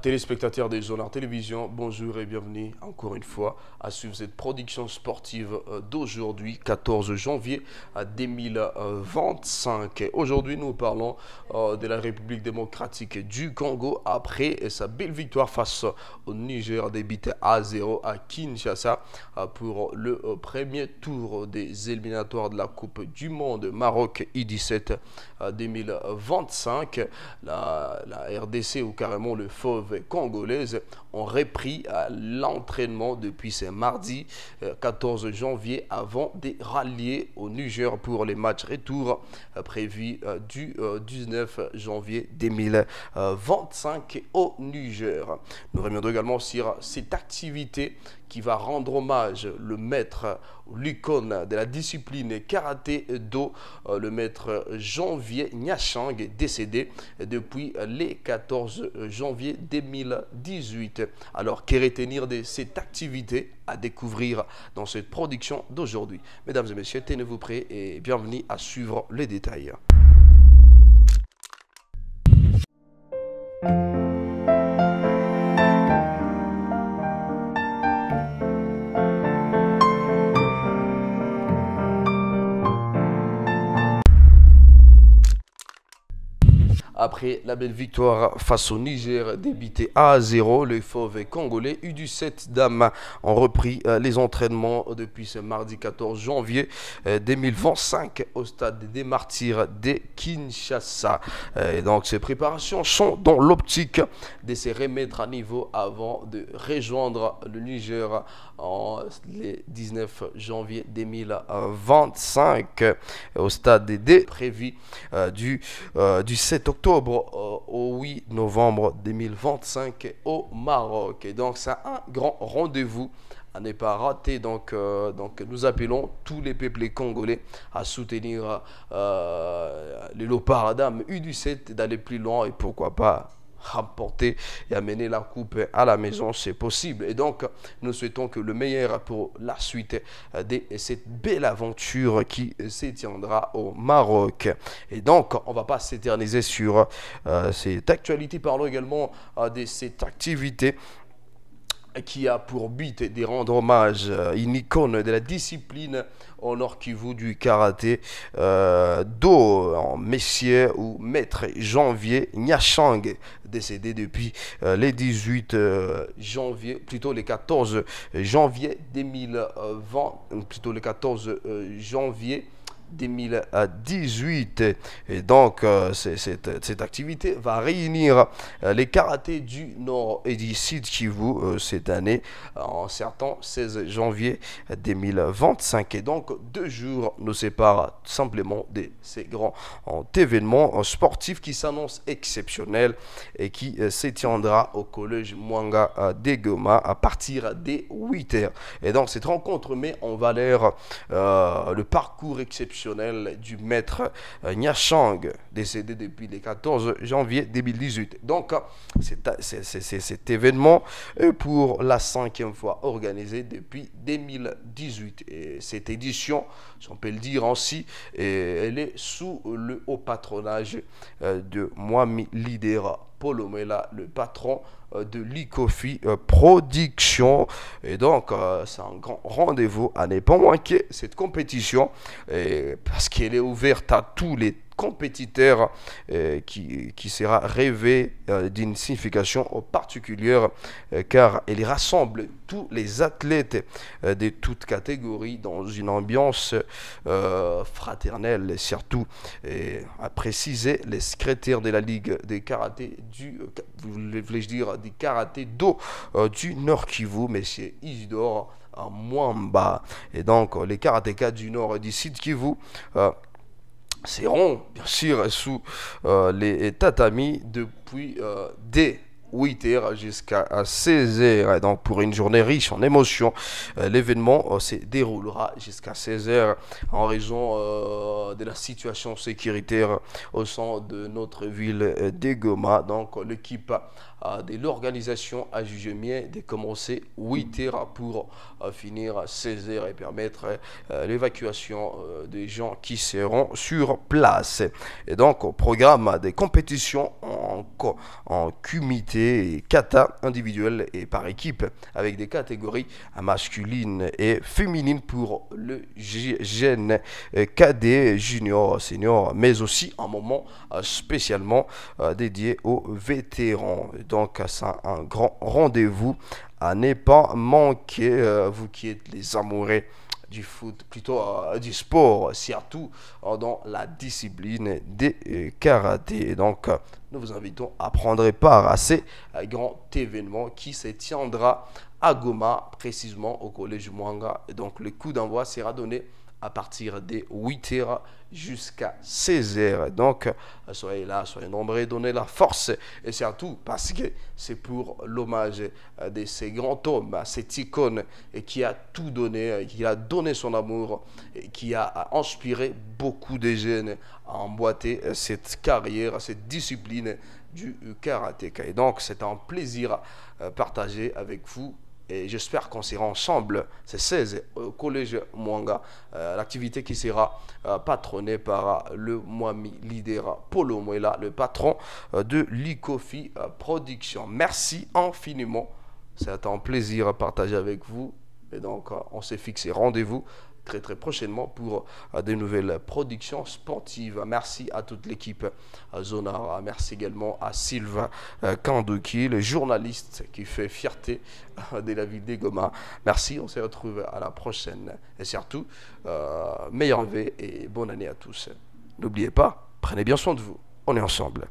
Téléspectateurs des Zonards Télévision, bonjour et bienvenue encore une fois à suivre cette production sportive d'aujourd'hui, 14 janvier 2025. Aujourd'hui, nous parlons de la République démocratique du Congo après sa belle victoire face au Niger, débité à 0 à Kinshasa pour le premier tour des éliminatoires de la Coupe du Monde Maroc I-17 2025. La RDC ou carrément le Fauve congolaise ont repris l'entraînement depuis ce mardi 14 janvier avant de rallier au Niger pour les matchs retour prévus du 19 janvier 2025 au Niger. Nous reviendrons également sur cette activité qui va rendre hommage le maître, l'icône de la discipline karaté-do, le maître Janvier Nyachang, décédé depuis le 14 janvier 2018. Alors, que retenir de cette activité à découvrir dans cette production d'aujourd'hui? Mesdames et messieurs, tenez-vous prêts et bienvenue à suivre les détails. Après la belle victoire face au Niger, débité à 0, les Fauves congolais U17 dames ont repris les entraînements depuis ce mardi 14 janvier 2025 au stade des Martyrs de Kinshasa. Et donc ces préparations sont dans l'optique de se remettre à niveau avant de rejoindre le Niger le 19 janvier 2025 au stade D prévu du 7 octobre au 8 novembre 2025 au Maroc. Et donc c'est un grand rendez-vous à ne pas rater. Donc nous appelons tous les peuples congolais à soutenir les Léopards dames U17 d'aller plus loin et pourquoi pas remporter et amener la coupe à la maison, c'est possible. Et donc nous souhaitons que le meilleur pour la suite de cette belle aventure qui s'étiendra au Maroc. Et donc on va pas s'éterniser sur cette actualité. Parlons également de cette activité qui a pour but de rendre hommage à une icône de la discipline au Nord Kivu du karaté do, en messier ou maître Janvier Nyachang, décédé depuis les 18 janvier, plutôt les 14 janvier 2020, plutôt les 14 janvier 2018. Et donc cette activité va réunir les karatés du Nord et du Sud Kivu cette année en certain 16 janvier 2025. Et donc 2 jours nous séparent simplement de ces grands événements sportifs qui s'annoncent exceptionnels et qui s'étiendra au collège Mwanga de Goma à partir des 8h. Et donc cette rencontre met en valeur le parcours exceptionnel du maître Nyachang, décédé depuis le 14 janvier 2018. Donc, cet événement est pour la 5e fois organisé depuis 2018. Et cette édition, si on peut le dire ainsi, elle est sous le haut patronage de Mwami Lidera Polomela, le patron de l'Icofi Production. Et donc c'est un grand rendez-vous à ne pas manquer cette compétition parce qu'elle est ouverte à tous les compétiteur qui sera rêvé d'une signification particulière car elle rassemble tous les athlètes de toutes catégories dans une ambiance fraternelle et surtout à préciser les secrétaires de la Ligue des karaté voulais-je dire du karaté do du Nord Kivu, monsieur Isidore Mwamba. Et donc les karatékas du Nord et du Sud Kivu seront bien sûr sous les tatamis depuis dès 8h jusqu'à 16h. Et donc pour une journée riche en émotions, l'événement se déroulera jusqu'à 16h en raison de la situation sécuritaire au sein de notre ville de Goma. Donc l'équipe de l'organisation a jugé mieux de commencer 8h pour finir à 16h et permettre l'évacuation des gens qui seront sur place. Et donc au programme des compétitions en comité et kata individuel et par équipe avec des catégories masculines et féminines pour le jeune cadet, junior, senior, mais aussi un moment spécialement dédié aux vétérans. Donc, c'est un grand rendez-vous à ne pas manquer, vous qui êtes les amoureux du foot, plutôt du sport, surtout dans la discipline des karaté. Et donc, nous vous invitons à prendre part à ces grands événements qui se tiendra à Goma, précisément au collège Mwanga. Et donc, le coup d'envoi sera donné à partir des 8h jusqu'à 16h. Donc, soyez là, soyez nombreux, donnez la force. Et surtout, parce que c'est pour l'hommage de ces grands hommes, cette icône qui a tout donné, qui a donné son amour, et qui a inspiré beaucoup de jeunes à emboîter cette carrière, cette discipline du karatéka. Et donc, c'est un plaisir partagé avec vous. Et j'espère qu'on sera ensemble, c'est 16 au collège Mwanga, l'activité qui sera patronnée par le Mwami leader Polo Mwela, le patron de l'Icofi Production. Merci infiniment, c'est un plaisir à partager avec vous. Et donc, on s'est fixé rendez-vous très très prochainement pour de nouvelles productions sportives. Merci à toute l'équipe Zonara, merci également à Sylvain Kandoki, le journaliste qui fait fierté de la ville de Goma. Merci, on se retrouve à la prochaine et surtout, meilleurs vœux et bonne année à tous. N'oubliez pas, prenez bien soin de vous, on est ensemble.